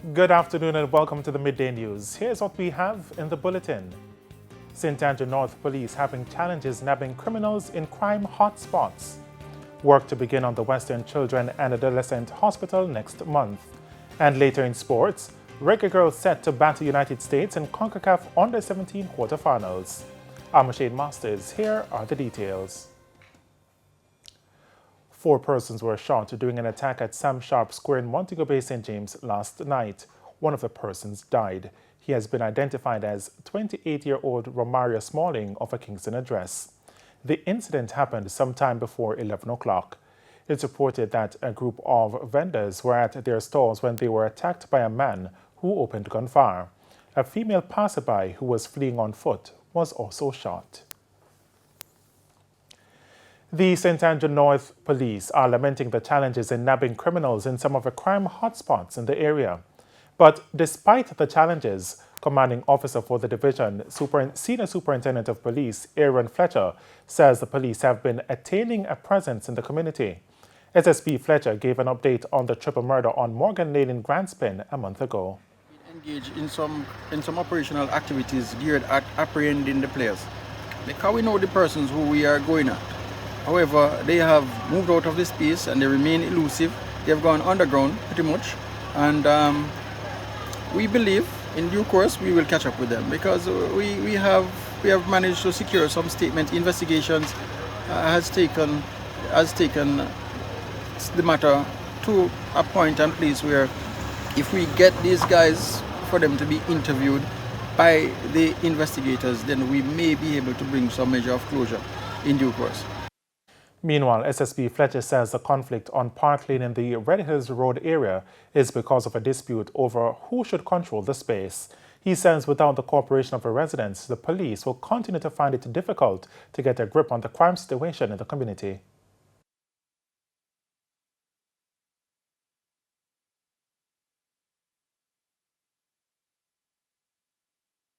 Good afternoon and welcome to the Midday News. Here's what we have in the bulletin. St. Andrew North Police having challenges nabbing criminals in crime hotspots. Work to begin on the Western Children and Adolescent Hospital next month. And later in sports, reggae girls set to battle United States in CONCACAF Under-17 quarterfinals. I'm Shane Masters. Here are the details. 4 persons were shot during an attack at Sam Sharp Square in Montego Bay, St. James last night. One of the persons died. He has been identified as 28-year-old Romario Smalling of a Kingston address. The incident happened sometime before 11 o'clock. It's reported that a group of vendors were at their stalls when they were attacked by a man who opened gunfire. A female passerby who was fleeing on foot was also shot. The St. Andrew North Police are lamenting the challenges in nabbing criminals in some of the crime hotspots in the area. But despite the challenges, Commanding Officer for the Division, Senior Superintendent of Police, Aaron Fletcher, says the police have been attaining a presence in the community. SSP Fletcher gave an update on the triple murder on Morgan Lane in Grandspin a month ago. Engaged in some operational activities geared at apprehending the players, because we know the persons who we are going at. However, they have moved out of the space and they remain elusive. They have gone underground pretty much, and we believe in due course we will catch up with them, because we have managed to secure some statement. Investigations has taken the matter to a point and place where if we get these guys for them to be interviewed by the investigators, then we may be able to bring some measure of closure in due course. Meanwhile, SSP Fletcher says the conflict on Park Lane in the Red Hills Road area is because of a dispute over who should control the space. He says without the cooperation of the residents, the police will continue to find it difficult to get a grip on the crime situation in the community.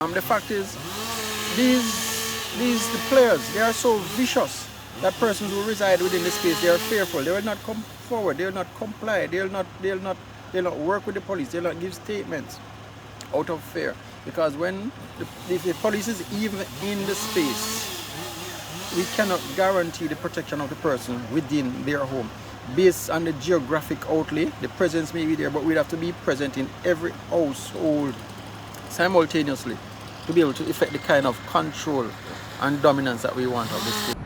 The fact is, the players, they are so vicious that persons who reside within the space, they are fearful. They will not come forward. They will not comply. They'll not work with the police. They'll not give statements out of fear. Because if the police is even in the space, we cannot guarantee the protection of the person within their home. Based on the geographic outlay, the presence may be there, but we'd have to be present in every household simultaneously to be able to effect the kind of control and dominance that we want of the state.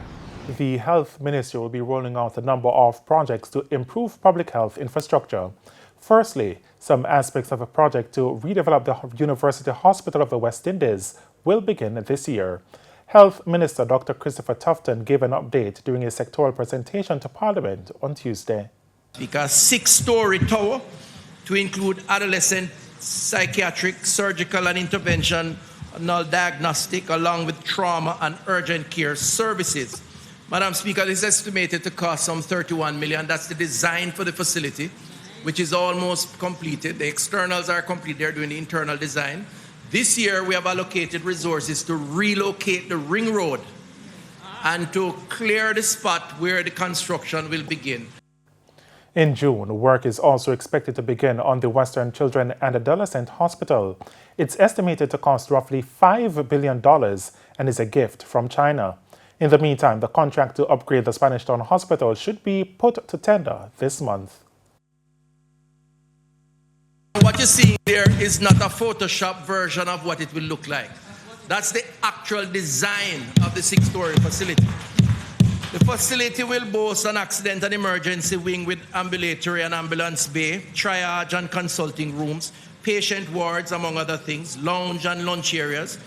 The Health Ministry will be rolling out a number of projects to improve public health infrastructure. Firstly, some aspects of a project to redevelop the University Hospital of the West Indies will begin this year. Health Minister Dr. Christopher Tufton gave an update during a sectoral presentation to Parliament on Tuesday. Because 6-story tower to include adolescent psychiatric, surgical and intervention, diagnostic, along with trauma and urgent care services. Madam Speaker, this is estimated to cost some 31 million. That's the design for the facility, which is almost completed. The externals are complete. They're doing the internal design. This year, we have allocated resources to relocate the ring road and to clear the spot where the construction will begin. In June, work is also expected to begin on the Western Children and Adolescent Hospital. It's estimated to cost roughly $5 billion and is a gift from China. In the meantime, the contract to upgrade the Spanish Town Hospital should be put to tender this month. What you see there is not a Photoshop version of what it will look like. That's the actual design of the 6-story facility. The facility will boast an accident and emergency wing with ambulatory and ambulance bay, triage and consulting rooms, patient wards, among other things, lounge and lunch areas,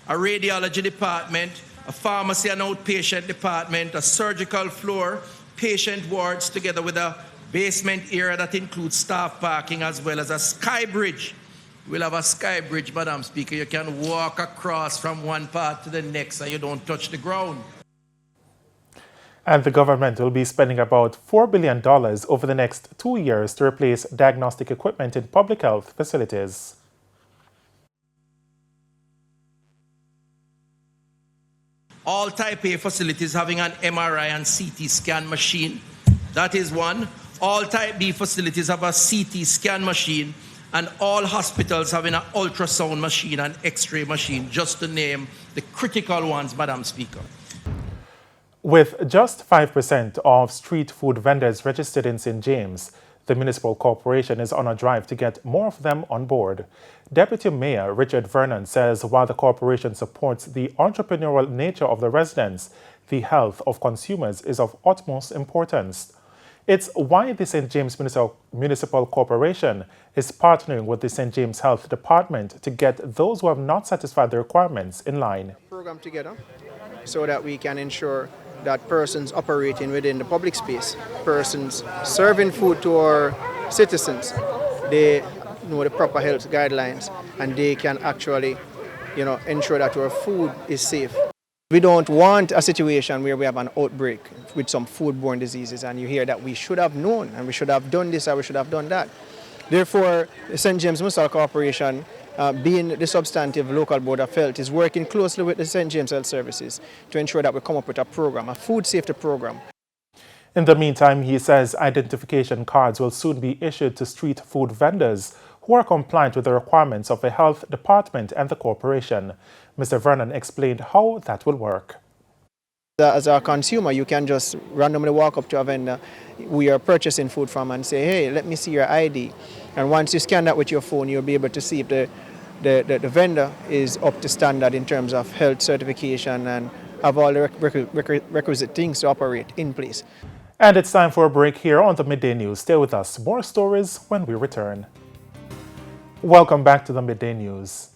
a radiology department, a pharmacy and outpatient department, a surgical floor, patient wards, together with a basement area that includes staff parking, as well as a sky bridge. We'll have a sky bridge, Madam Speaker. You can walk across from one part to the next and you don't touch the ground. And the government will be spending about $4 billion over the next 2 years to replace diagnostic equipment in public health facilities. All Type A facilities having an MRI and CT scan machine. That is one. All Type B facilities have a CT scan machine and all hospitals having an ultrasound machine and x-ray machine, just to name the critical ones, Madam Speaker. With just 5% of street food vendors registered in St. James, the municipal corporation is on a drive to get more of them on board. Deputy Mayor Richard Vernon says while the corporation supports the entrepreneurial nature of the residents, the health of consumers is of utmost importance. It's why the St. James Municipal Corporation is partnering with the St. James Health Department to get those who have not satisfied the requirements in line. Program together so that we can ensure that persons operating within the public space, persons serving food to our citizens, they know the proper health guidelines and they can actually, ensure that our food is safe. We don't want a situation where we have an outbreak with some foodborne diseases and you hear that we should have known and we should have done this or we should have done that. Therefore, the St. James Municipal Corporation, being the substantive local board of health, is working closely with the St. James Health Services to ensure that we come up with a program, a food safety program. In the meantime, he says identification cards will soon be issued to street food vendors who are compliant with the requirements of the health department and the corporation. Mr. Vernon explained how that will work. As a consumer, you can just randomly walk up to a vendor we are purchasing food from and say, hey, let me see your ID. And once you scan that with your phone, you'll be able to see if the vendor is up to standard in terms of health certification and have all the requisite things to operate in place. And it's time for a break here on the Midday News. Stay with us. More stories when we return. Welcome back to the Midday News.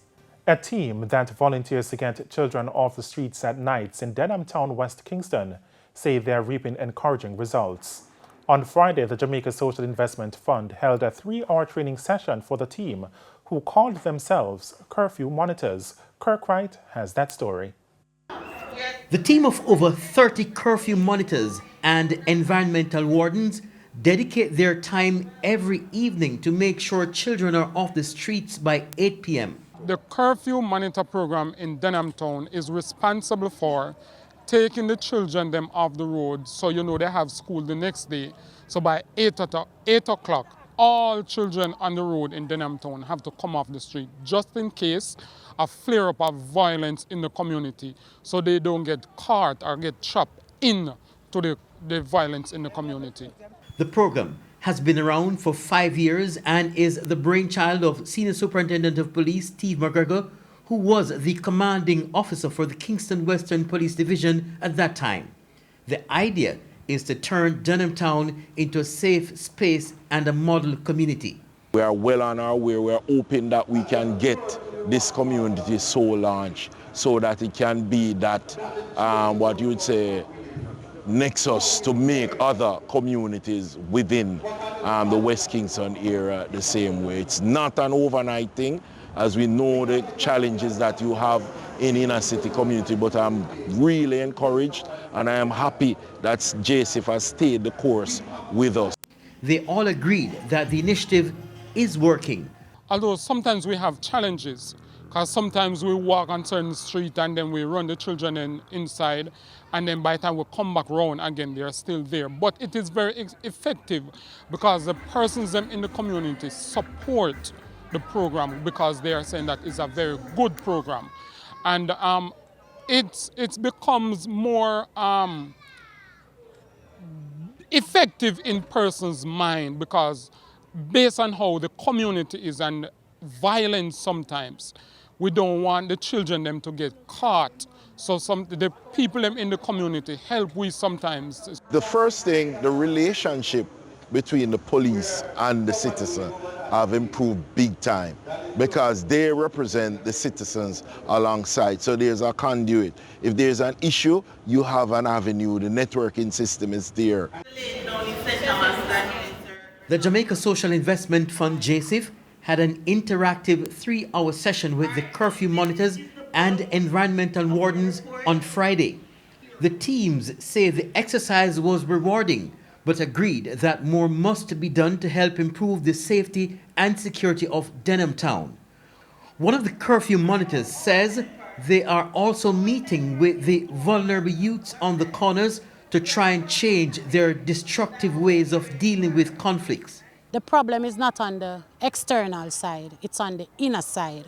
A team that volunteers to get children off the streets at nights in Denham Town, West Kingston, say they are reaping encouraging results. On Friday, the Jamaica Social Investment Fund held a 3-hour training session for the team, who called themselves curfew monitors. Kirk Wright has that story. The team of over 30 curfew monitors and environmental wardens dedicate their time every evening to make sure children are off the streets by 8 p.m. The curfew monitor program in Denham Town is responsible for taking the children them off the road so they have school the next day. So by 8 o'clock, all children on the road in Denham Town have to come off the street just in case a flare-up of violence in the community so they don't get caught or get trapped into the violence in the community. The program has been around for 5 years and is the brainchild of Senior Superintendent of Police Steve McGregor, who was the commanding officer for the Kingston Western Police Division at that time. The idea is to turn Denham Town into a safe space and a model community. We are well on our way. We are hoping that we can get this community so launched so that it can be that, what you would say, nexus to make other communities within the West Kingston area the same way. It's not an overnight thing, as we know the challenges that you have in inner city community, but I'm really encouraged and I am happy that JSIF has stayed the course with us. They all agreed that the initiative is working. Although sometimes we have challenges, because sometimes we walk on certain street and then we run the children inside, and then by the time we come back round again, they are still there. But it is very effective because the persons in the community support the program because they are saying that it's a very good program. And it becomes more effective in person's mind because based on how the community is and violence sometimes, we don't want the children them to get caught. So the people them in the community help we sometimes. The first thing, the relationship between the police and the citizen have improved big time because they represent the citizens alongside. So there's a conduit. If there's an issue, you have an avenue. The networking system is there. The Jamaica Social Investment Fund, JSIF, had an interactive 3-hour session with the curfew monitors and environmental wardens on Friday. The teams say the exercise was rewarding, but agreed that more must be done to help improve the safety and security of Denham Town. One of the curfew monitors says they are also meeting with the vulnerable youths on the corners to try and change their destructive ways of dealing with conflicts. The problem is not on the external side, it's on the inner side.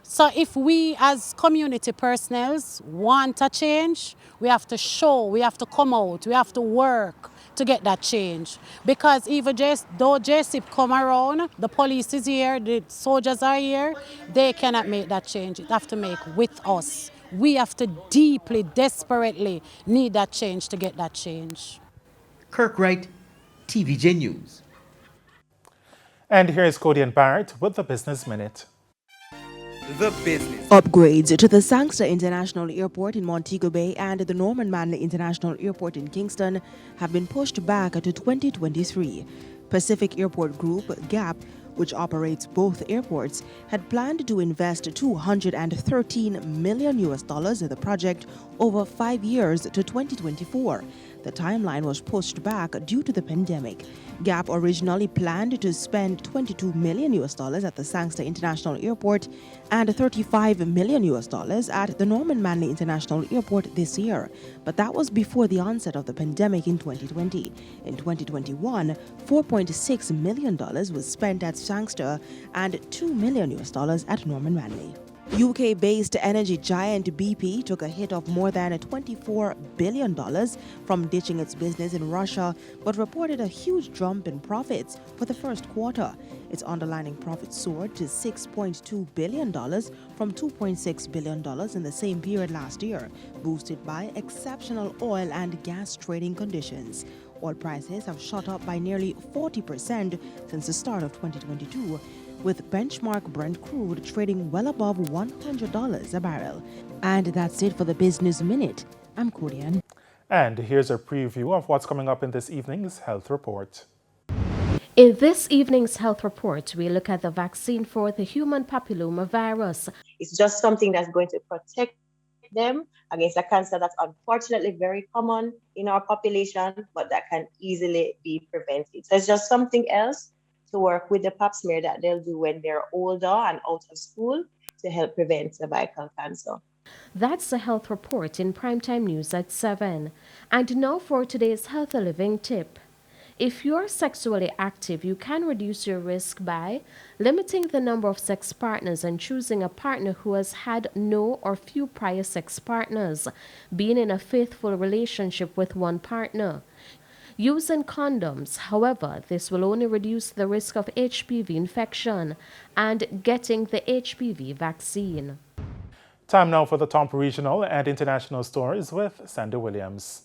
So if we as community personnel want a change, we have to show, we have to come out, we have to work to get that change. Because even though JCIP come around, the police is here, the soldiers are here, they cannot make that change. It have to make with us. We have to deeply, desperately need that change to get that change. Kirk Wright, TVJ News. And here is Cody and Barrett with the Business Minute. The business. Upgrades to the Sangster International Airport in Montego Bay and the Norman Manley International Airport in Kingston have been pushed back to 2023. Pacific Airport Group, GAP, which operates both airports, had planned to invest $213 million in the project over 5 years to 2024. The timeline was pushed back due to the pandemic. GAP originally planned to spend $22 million at the Sangster International Airport and $35 million at the Norman Manley International Airport this year. But that was before the onset of the pandemic in 2020. In 2021, $4.6 million was spent at Sangster and $2 million at Norman Manley. UK-based energy giant BP took a hit of more than $24 billion from ditching its business in Russia, but reported a huge jump in profits for the first quarter. Its underlying profit soared to $6.2 billion from $2.6 billion in the same period last year, boosted by exceptional oil and gas trading conditions. Oil prices have shot up by nearly 40% since the start of 2022, with benchmark Brent crude trading well above $100 a barrel. And that's it for the Business Minute. I'm Kodian. And here's a preview of what's coming up in this evening's Health Report. In this evening's Health Report, we look at the vaccine for the human papillomavirus. It's just something that's going to protect them against a cancer that's unfortunately very common in our population, but that can easily be prevented. So it's just something else to work with the pap smear that they'll do when they're older and out of school to help prevent cervical cancer. That's the Health Report in Primetime News at 7. And now for today's Healthy Living tip. If you're sexually active, you can reduce your risk by limiting the number of sex partners and choosing a partner who has had no or few prior sex partners, being in a faithful relationship with one partner. Using condoms, however, this will only reduce the risk of HPV infection, and getting the HPV vaccine. Time now for the top regional and international stories with Sandy Williams.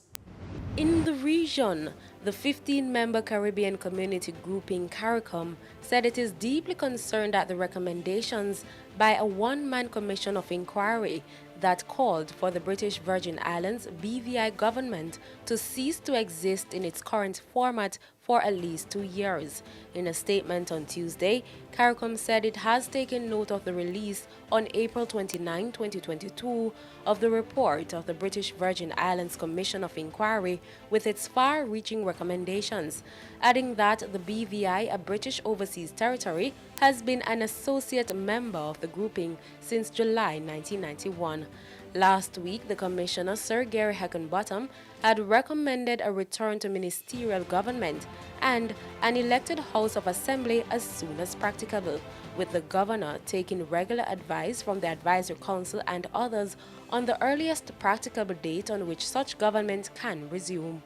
In the region, the 15-member Caribbean community grouping Caricom said it is deeply concerned at the recommendations by a one-man commission of inquiry that called for the British Virgin Islands BVI government to cease to exist in its current format for at least 2 years. In a statement on Tuesday, Caricom said it has taken note of the release on April 29, 2022 of the report of the British Virgin Islands Commission of Inquiry with its far-reaching recommendations, adding that the BVI, a British overseas territory, has been an associate member of the grouping since July 1991. Last week, the Commissioner, Sir Gary Heckenbottom, had recommended a return to ministerial government and an elected House of Assembly as soon as practicable, with the Governor taking regular advice from the Advisory Council and others on the earliest practicable date on which such government can resume.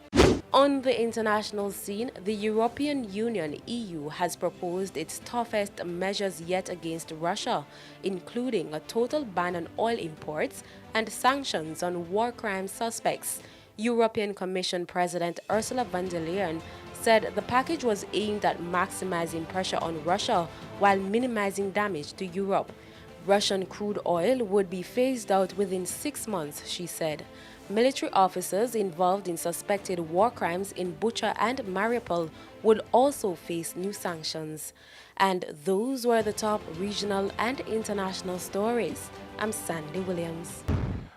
On the international scene, the European Union (EU) has proposed its toughest measures yet against Russia, including a total ban on oil imports and sanctions on war crime suspects. European Commission President Ursula von der Leyen said the package was aimed at maximizing pressure on Russia while minimizing damage to Europe. Russian crude oil would be phased out within 6 months, she said. Military officers involved in suspected war crimes in Bucha and Mariupol would also face new sanctions. And those were the top regional and international stories. I'm Sandy Williams.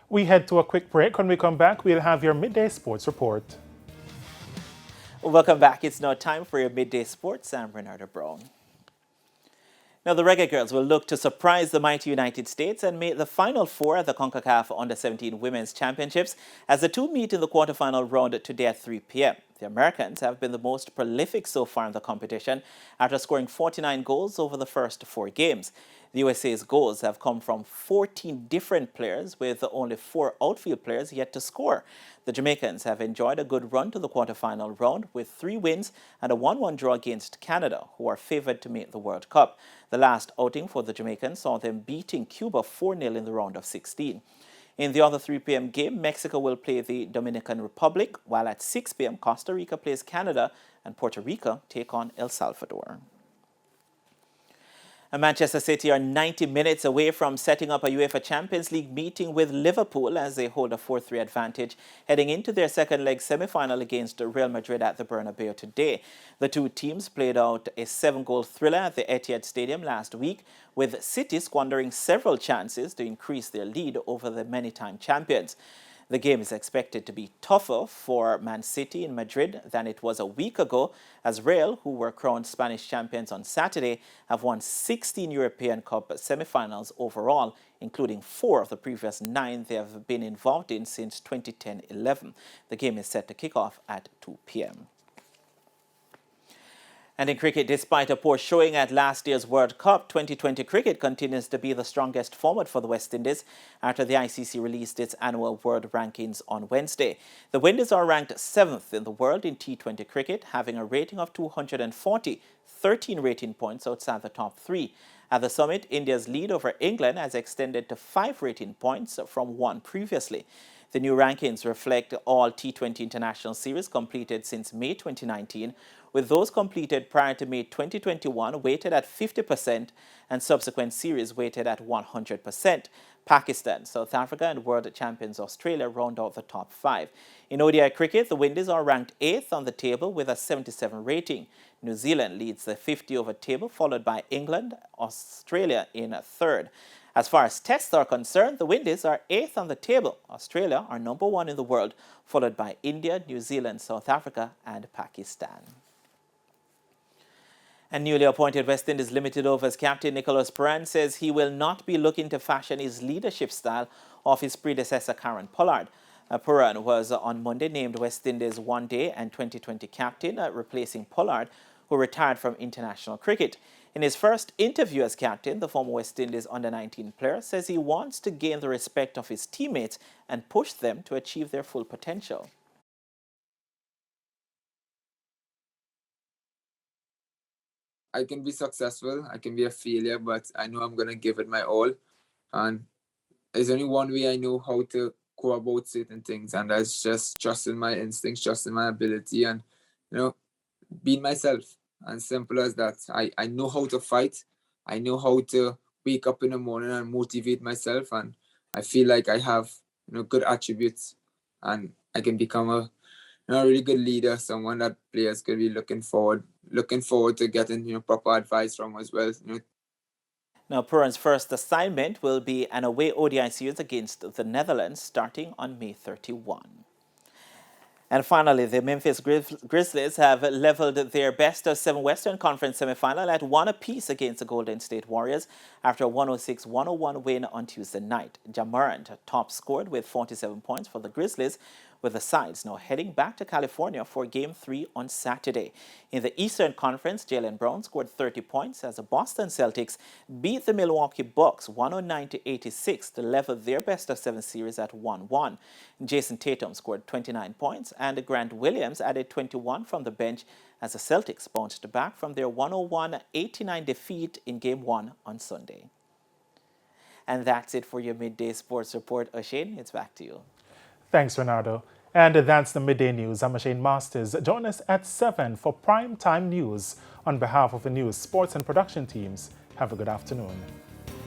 We head to a quick break. When we come back, we'll have your Midday Sports Report. Welcome back. It's now time for your Midday Sports. I'm Bernardo Brown. Now, the Reggae Girls will look to surprise the mighty United States and make the Final Four at the CONCACAF Under-17 Women's Championships as the two meet in the quarterfinal round today at 3 p.m. The Americans have been the most prolific so far in the competition after scoring 49 goals over the first 4 games. The USA's goals have come from 14 different players, with only 4 outfield players yet to score. The Jamaicans have enjoyed a good run to the quarterfinal round with 3 wins and a 1-1 draw against Canada, who are favoured to make the World Cup. The last outing for the Jamaicans saw them beating Cuba 4-0 in the round of 16. In the other 3 p.m. game, Mexico will play the Dominican Republic, while at 6 p.m. Costa Rica plays Canada and Puerto Rico take on El Salvador. And Manchester City are 90 minutes away from setting up a UEFA Champions League meeting with Liverpool as they hold a 4-3 advantage heading into their second leg semi-final against Real Madrid at the Bernabeu today. The 2 teams played out a 7-goal thriller at the Etihad Stadium last week, with City squandering several chances to increase their lead over the many-time champions. The game is expected to be tougher for Man City in Madrid than it was a week ago, as Real, who were crowned Spanish champions on Saturday, have won 16 European Cup semi-finals overall, including 4 of the previous 9 they have been involved in since 2010-11. The game is set to kick off at 2 p.m. And in cricket, despite a poor showing at last year's World Cup, 2020 cricket continues to be the strongest format for the West Indies after the ICC released its annual world rankings on Wednesday. The Windies are ranked 7th in the world in T20 cricket, having a rating of 240, 13 rating points outside the top 3. At the summit, India's lead over England has extended to 5 rating points from 1 previously. The new rankings reflect all T20 international series completed since May 2019, with those completed prior to May 2021 weighted at 50% and subsequent series weighted at 100%. Pakistan, South Africa and world champions Australia round out the top 5. In ODI cricket, the Windies are ranked 8th on the table with a 77 rating. New Zealand leads the 50-over table, followed by England, Australia in 3rd. As far as tests are concerned, the Windies are 8th on the table. Australia are number 1 in the world, followed by India, New Zealand, South Africa and Pakistan. And newly appointed West Indies limited overs captain Nicholas Purran says he will not be looking to fashion his leadership style off his predecessor Karen Pollard. Purran was on Monday named West Indies one-day and 2020 captain, replacing Pollard, who retired from international cricket. In his first interview as captain, the former West Indies under-19 player says he wants to gain the respect of his teammates and push them to achieve their full potential. I can be successful, I can be a failure, but I know I'm going to give it my all. And there's only one way I know how to go about certain things, and that's just trusting my instincts, trusting my ability, and, being myself. And simple as that. I know how to fight. I know how to wake up in the morning and motivate myself. And I feel like I have, good attributes, and I can become a really good leader, someone that players could be looking forward to getting, proper advice from as well. Now, Purran's first assignment will be an away ODI series against the Netherlands starting on May 31. And finally, the Memphis Grizzlies have leveled their best-of-7 Western Conference semifinal at 1 apiece against the Golden State Warriors after a 106-101 win on Tuesday night. Ja Morant top scored with 47 points for the Grizzlies, with the sides now heading back to California for Game 3 on Saturday. In the Eastern Conference, Jaylen Brown scored 30 points as the Boston Celtics beat the Milwaukee Bucks 109-86 to level their best-of-7 series at 1-1. Jason Tatum scored 29 points and Grant Williams added 21 from the bench as the Celtics bounced back from their 101-89 defeat in Game 1 on Sunday. And that's it for your Midday Sports Report. Oshane, it's back to you. Thanks, Renato. And that's the Midday News. I'm Oshane Masters. Join us at 7 for Prime Time News. On behalf of the news, sports and production teams, have a good afternoon.